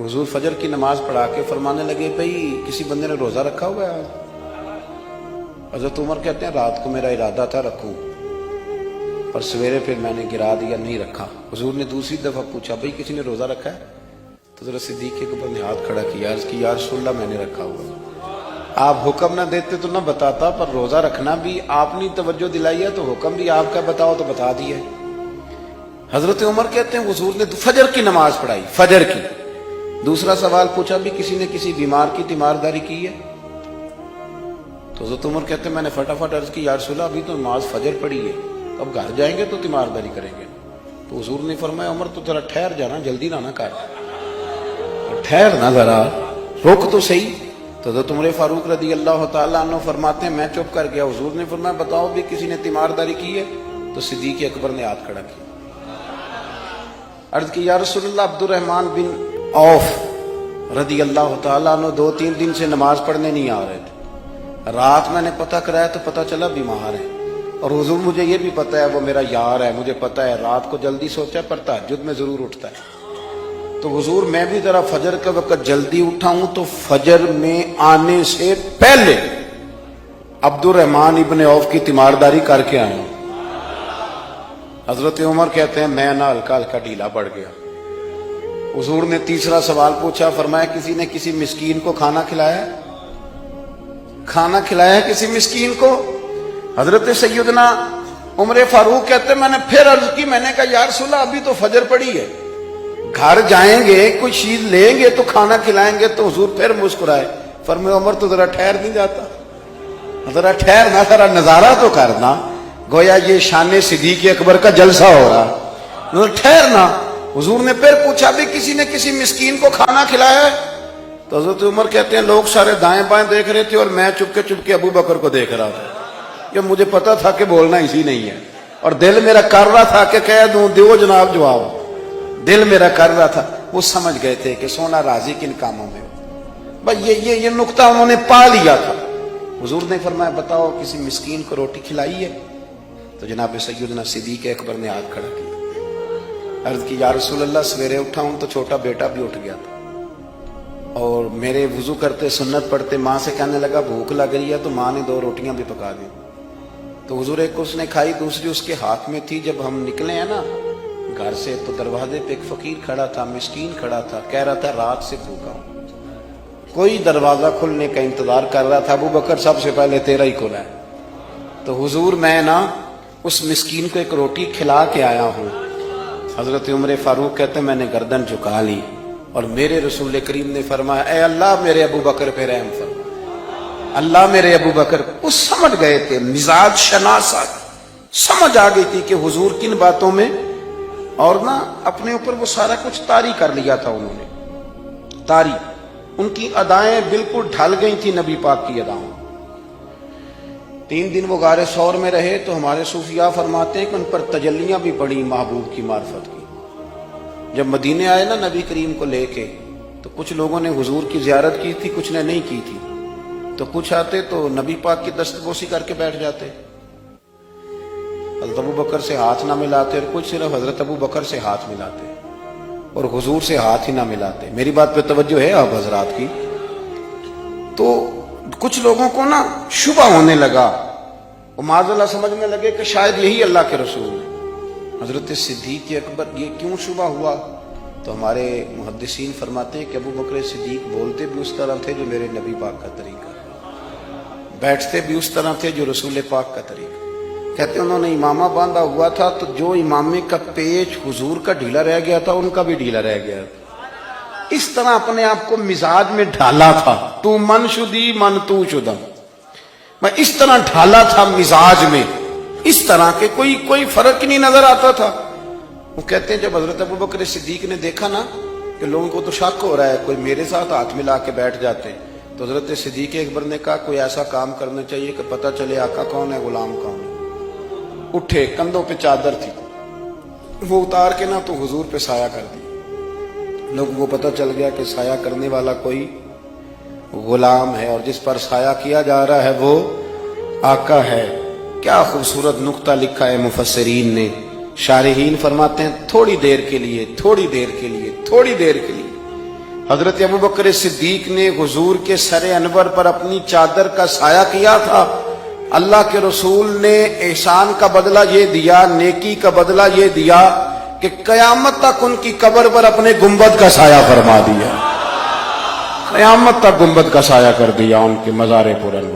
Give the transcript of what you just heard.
हुजूर फजर की नमाज पढ़ा के फरमाने लगे, भाई किसी बंदे ने रोजा रखा हुआ है? हजरत उमर कहते हैं रात को मेरा इरादा था रखूं, पर सवेरे फिर मैंने गिरा दिया, नहीं रखा। हुजूर ने दूसरी दफा पूछा, भाई किसी ने रोजा रखा है? तो जरा सिद्दीक के ऊपर ने हाथ खड़ा किया, अर्ज की या रसूलल्लाह मैंने रखा हुआ। आप हुक्म ना देते तो ना बताता, पर रोजा रखना भी आपने तवज्जो दिलाई है तो हुक्म भी आपका बताओ तो बता दिया। हजरत उमर कहते हैं हुजूर ने फजर की नमाज पढ़ाई, फजर की। दूसरा सवाल पूछा, भी किसी ने किसी बीमार की तीमारदारी की है? तो हजरत उमर कहते हैं मैंने फटाफट अर्ज की, या रसूलल्लाह अभी तो नमाज फजर पढ़ी है, अब घर जाएंगे तो तीमारदारी करेंगे। तो हुजूर ने फरमाया, उमर तो जरा ठहर जाना, जल्दी ना कर, ठहर ना, जरा रुक तो सही। तो हजरत उमर फारूक रदी अल्लाह तआला अन्हु फरमाते हैं मैं चुप कर गया। हुजूर ने फरमाया बताओ भी किसी ने तीमारदारी की है? तो सिद्दीक अकबर ने हाथ खड़ा किया, अर्ज की या रसूलल्लाह अब्दुर्रहमान बिन औफ रदी अल्लाह तआला अन्हु 2-3 दिन से नमाज पढ़ने नहीं आ रहे थे। रात मैंने पता कराया तो पता चला बीमार है, और हुजूर मुझे ये भी पता है वो मेरा यार है, मुझे पता है रात को जल्दी सोचा पर तहज्जुद में जरूर उठता है। तो हुजूर मैं भी जरा फजर के वक्त जल्दी उठा हूं, तो फजर में आने से पहले अब्दुर्रहमान इब्ने औफ की तीमारदारी करके आया हूं। हजरत उमर कहते हैं मैं ना हल्का हल्का ढीला पड़ गया। हुजूर ने तीसरा सवाल पूछा, फरमाया किसी ने किसी मिस्कीन को खाना खिलाया? खाना खिलाया किसी मिस्कीन को? हजरत सैयदना उमर फारूक कहते मैंने फिर अर्ज की, मैंने कहा या रसूलल्लाह अभी तो फजर पड़ी है, घर जाएंगे कोई चीज लेंगे तो खाना खिलाएंगे। तो हुजूर फिर मुस्कुराए, फरमाया उमर तो जरा ठहर नहीं जाता, जरा ठहर ना, जरा नजारा तो करना, गोया ये शान सिद्दीक अकबर का जलसा हो रहा, ठहर ना। हुजूर ने फिर पूछा भी किसी ने किसी मिस्कीन को खाना खिलाया है? तो हजरत उमर कहते हैं लोग सारे दाएं बाएं देख रहे थे और मैं चुपके चुपके अबू बकर को देख रहा था, कि मुझे पता था कि बोलना इसी नहीं है, और दिल मेरा कर रहा था कि कह दूं दो जनाब जवाब, दिल मेरा कर रहा था। वो समझ गए थे कि सोना राजी किन कामों में, बस ये नुक्ता उन्होंने पा लिया था। हुजूर ने फरमाया बताओ किसी मिस्कीन को रोटी खिलाई है? तो जनाब सैयदना सिद्दीक अकबर ने हाथ खड़ा किया, अर्ज की या रसूलल्लाह सवेरे उठा हूं तो छोटा बेटा भी उठ गया था, और मेरे वुजू करते सुन्नत पढ़ते माँ से कहने लगा भूख लग रही है, तो माँ ने 2 रोटियां भी पका दी। तो हुजूर एक उसने खाई, दूसरी उसके हाथ में थी। जब हम निकले हैं ना घर से, तो दरवाजे पे एक फकीर खड़ा था, मिस्कीन खड़ा था, कह रहा था रात से भूखा हूं, कोई दरवाजा खुलने का इंतजार कर रहा था, अबू बकर सबसे पहले तेरा ही खुला है। तो हुजूर मैं ना उस मिस्कीन को एक रोटी खिला के आया हूं। हजरत उमर फारूक कहते मैंने गर्दन झुका ली, और मेरे रसूल करीम ने फरमाया ऐ अल्लाह मेरे अबू बकर पे रहम फरमा, अल्लाह मेरे अबू बकर। वो समझ गए थे, मिजाज शनासा समझ आ गई थी कि हुजूर किन बातों में, और ना अपने ऊपर वो सारा कुछ तारी कर लिया था उन्होंने, तारी। उनकी अदाएं बिल्कुल ढल गई थी नबी पाक की अदाओं। 3 दिन वो गारे सौर में रहे, तो हमारे सूफिया फरमाते हैं कि उन पर तजल्लियां भी पड़ी महबूब की मार्फत की। जब मदीने आए ना नबी करीम को लेके, तो कुछ लोगों ने हुजूर की जियारत की थी, कुछ ने नहीं की थी। तो कुछ आते तो नबी पाक की दस्तबोसी करके बैठ जाते, हज़रत अबू बकर से हाथ ना मिलाते, और कुछ सिर्फ हजरत अबू बकर से हाथ मिलाते और हुजूर से हाथ ही ना मिलाते। मेरी बात पे तवज्जो है आप हजरात की? तो कुछ लोगों को ना शुबा होने लगा, वो माज़अल्लाह समझने लगे कि शायद यही अल्लाह के रसूल है। हजरत सिद्दीक अकबर ये क्यों शुबा हुआ? तो हमारे मुहद्दिसीन फरमाते हैं कि अबू बकर सिद्दीक बोलते भी उस तरह थे जो मेरे नबी पाक का तरीका, बैठते भी उस तरह थे जो रसूल पाक का तरीका। कहते उन्होंने इमामा बांधा हुआ था, तो जो इमामे का पेच हुजूर का ढीला रह गया था उनका भी ढीला रह गया। इस तरह अपने आप को मिजाज में ढाला था, तू मन शुदी मन तू शुदा, मैं इस तरह ढाला था मिजाज में, इस तरह के कोई फर्क ही नहीं नजर आता था। वो कहते हैं जब हजरत अबू बकर सिद्दीक ने देखा ना कि लोगों को तो शक हो रहा है, कोई मेरे साथ हाथ मिला के बैठ जाते, तो हजरत सिद्दीक अकबर ने कहा कोई ऐसा काम करना चाहिए कि पता चले आका कौन है गुलाम कौन है। उठे, कंधों पे चादर थी, वो उतार के ना तो हुजूर पे साया कर दी। लोगों को पता चल गया कि साया करने वाला कोई गुलाम है, और जिस पर साया किया जा रहा है वो आका है। क्या खूबसूरत नुक्ता लिखा है मुफस्सिरीन ने। शारिहीन फरमाते हैं थोड़ी देर के लिए, थोड़ी देर के लिए, थोड़ी देर के लिए حضرت ابو بکر صدیق نے حضور کے سر انور پر اپنی چادر کا سایہ کیا تھا. اللہ کے رسول نے احسان کا بدلہ یہ دیا، نیکی کا بدلہ یہ دیا کہ قیامت تک ان کی قبر پر اپنے گنبد کا سایہ فرما دیا. قیامت تک گنبد کا سایہ کر دیا ان کے مزار پر.